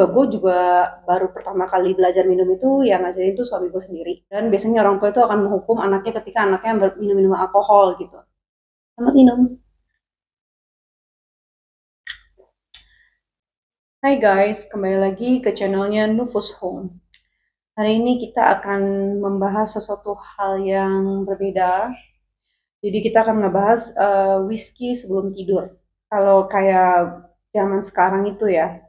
gue juga baru pertama kali belajar minum itu yang ngajarin itu suami gue sendiri. Dan biasanya orang tua itu akan menghukum anaknya ketika anaknya minum minuman alkohol gitu. Selamat minum. Hai guys, kembali lagi ke channelnya Nufus Home. Hari ini kita akan membahas sesuatu hal yang berbeda. Jadi kita akan ngebahas whisky sebelum tidur. Kalau kayak zaman sekarang itu ya,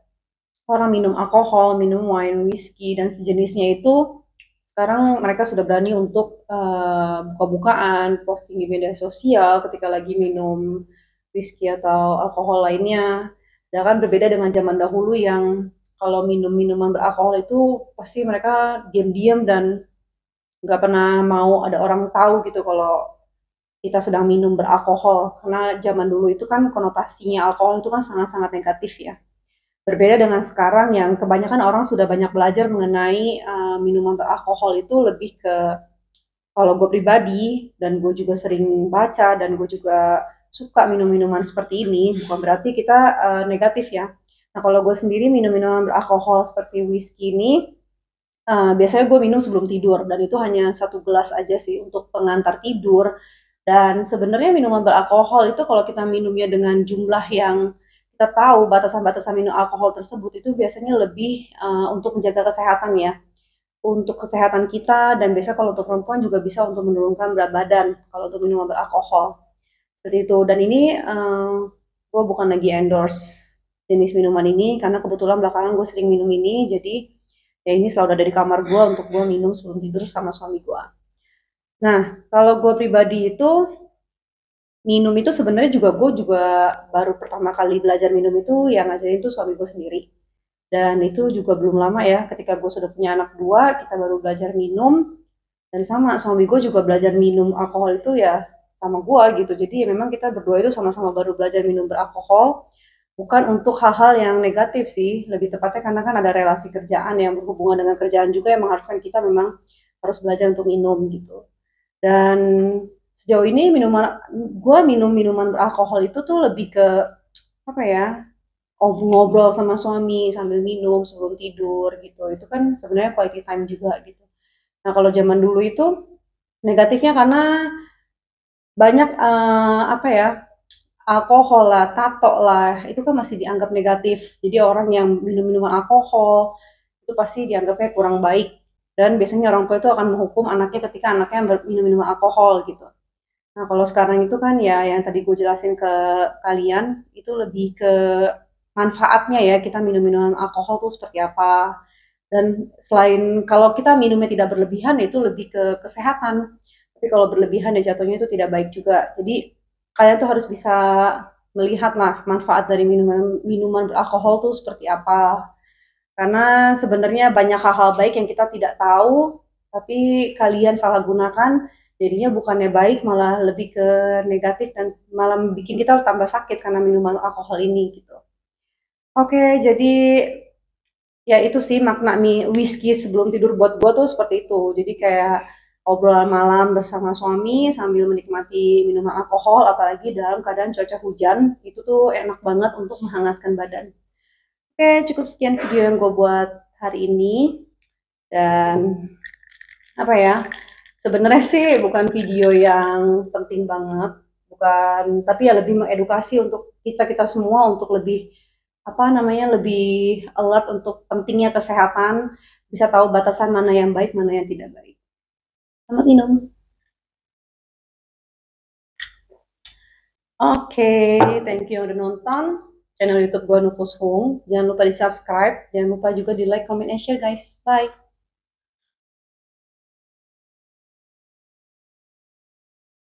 orang minum alkohol, minum wine, whisky, dan sejenisnya itu sekarang mereka sudah berani untuk buka-bukaan, posting di media sosial ketika lagi minum whisky atau alkohol lainnya. Sedangkan berbeda dengan zaman dahulu yang kalau minum minuman beralkohol itu pasti mereka diam-diam dan nggak pernah mau ada orang tahu gitu kalau kita sedang minum beralkohol. Karena zaman dulu itu kan konotasinya alkohol itu kan sangat-sangat negatif ya. Berbeda dengan sekarang yang kebanyakan orang sudah banyak belajar mengenai minuman beralkohol itu lebih ke kalau gue pribadi dan gue juga sering baca dan gue juga suka minum minuman seperti ini bukan berarti kita negatif ya. Nah kalau gue sendiri minum minuman beralkohol seperti whisky ini biasanya gue minum sebelum tidur dan itu hanya satu gelas aja sih untuk pengantar tidur. Dan sebenarnya minuman beralkohol itu kalau kita minumnya dengan jumlah yang kita tahu batasan-batasan minum alkohol tersebut itu biasanya lebih untuk menjaga kesehatan ya, untuk kesehatan kita dan biasa kalau untuk perempuan juga bisa untuk menurunkan berat badan kalau untuk minuman beralkohol seperti itu. Dan ini gue bukan lagi endorse jenis minuman ini karena kebetulan belakangan gue sering minum ini, jadi ya ini selalu ada di kamar gue untuk gue minum sebelum tidur sama suami gue. Nah kalau gue pribadi itu minum itu sebenarnya juga gue juga baru pertama kali belajar minum itu yang ngajarin itu suami gue sendiri. Dan itu juga belum lama ya, ketika gue sudah punya anak dua, kita baru belajar minum. Dan sama, suami gue juga belajar minum alkohol itu ya sama gue gitu. Jadi ya memang kita berdua itu sama-sama baru belajar minum beralkohol. Bukan untuk hal-hal yang negatif sih, lebih tepatnya karena kan ada relasi kerjaan yang berhubungan dengan kerjaan juga yang mengharuskan kita memang harus belajar untuk minum gitu. Dan sejauh ini minuman gue minum minuman beralkohol itu tuh lebih ke apa ya, ngobrol sama suami sambil minum sebelum tidur gitu. Itu kan sebenarnya quality time juga gitu. Nah, kalau zaman dulu itu negatifnya karena banyak apa ya, alkohol lah, tato lah, itu kan masih dianggap negatif. Jadi orang yang minum minuman alkohol itu pasti dianggapnya kurang baik. Dan biasanya orang tua itu akan menghukum anaknya ketika anaknya minum minuman alkohol gitu. Nah, kalau sekarang itu kan ya yang tadi gue jelasin ke kalian, itu lebih ke manfaatnya ya, kita minum minuman alkohol tuh seperti apa. Dan selain kalau kita minumnya tidak berlebihan, itu lebih ke kesehatan. Tapi kalau berlebihan ya jatuhnya itu tidak baik juga. Jadi kalian tuh harus bisa melihat lah manfaat dari minuman minuman beralkohol tuh seperti apa. Karena sebenarnya banyak hal-hal baik yang kita tidak tahu, tapi kalian salah gunakan, jadinya bukannya baik, malah lebih ke negatif dan malah bikin kita tambah sakit karena minuman alkohol ini gitu. Oke, jadi ya itu sih makna whisky sebelum tidur buat gue tuh seperti itu. Jadi kayak obrolan malam bersama suami sambil menikmati minuman alkohol, apalagi dalam keadaan cuaca hujan, itu tuh enak banget untuk menghangatkan badan. Oke, cukup sekian video yang gue buat hari ini. Dan apa ya, sebenarnya sih bukan video yang penting banget, bukan, tapi ya lebih mengedukasi untuk kita kita semua untuk lebih apa namanya, lebih alert untuk pentingnya kesehatan, bisa tahu batasan mana yang baik mana yang tidak baik. Selamat minum. Oke, thank you udah nonton channel YouTube gue Nufus Hung. Jangan lupa di subscribe, jangan lupa juga di like, comment, and share guys. Bye.